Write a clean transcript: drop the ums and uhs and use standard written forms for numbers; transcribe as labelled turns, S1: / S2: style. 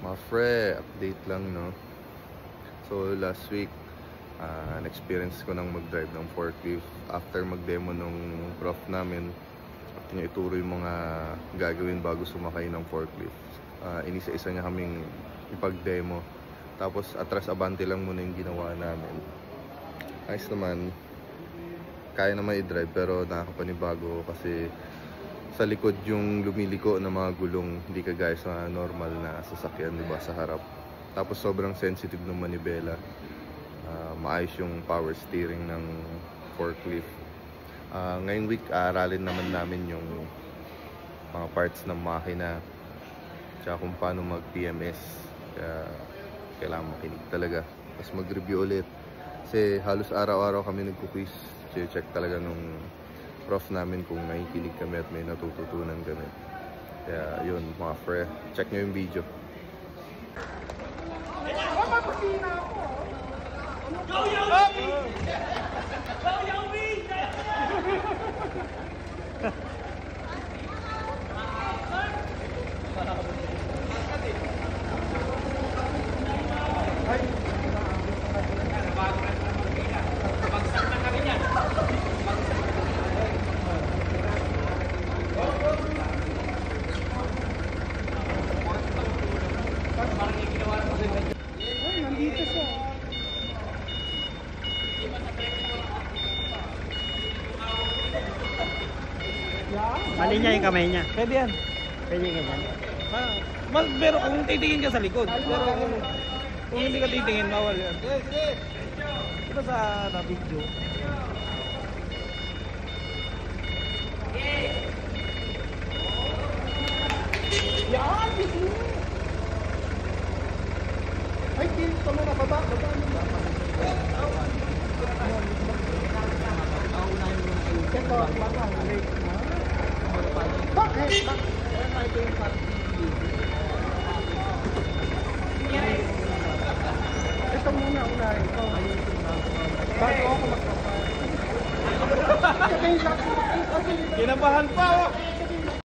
S1: Mga fre, update lang, no? So last week, na-experience ko nang mag-drive ng forklift after mag-demo nung prof namin. At niya ituro yung mga gagawin bago sumakay ng forklift. Inisa-isa niya kaming ipag-demo. Tapos atras abante lang muna yung ginawa namin. Ayos naman, kaya naman i-drive pero nakakapanibago kasi sa likod yung lumiliko ng mga gulong, hindi kagaya sa normal na sasakyan, diba, sa harap. Tapos sobrang sensitive ng manibela. Maayos yung power steering ng forklift. Ngayong week, aralin naman namin yung mga parts ng makina tsaka kung paano mag-PMS. Kaya kailangan makinig talaga. Tapos mag-review ulit. Kasi halos araw-araw kami nagko-quiz. Check talaga nung prof namin kung nakikinig kami at may natututunan kami. Kaya yun, mga fre, check nyo yung video.
S2: Go Yowie! Go Yowie! Bagsak na kami niyan. Parang yung ginawa mo din.
S3: Ay, nandito siya.
S4: Mali niya yung kamay niya.
S3: Pwede yan.
S4: Pwede ganyan.
S3: Pero kung titingin ka sa likod. Pero kung hindi ka titingin, bawal yan. Ito sa video. Yan! Ay, dito mo na baba. Baba mo na. Ito, baba. Bakit? Ito muna, unahin. Ito. Bago ako magpapay. Kinabahan pa, oh!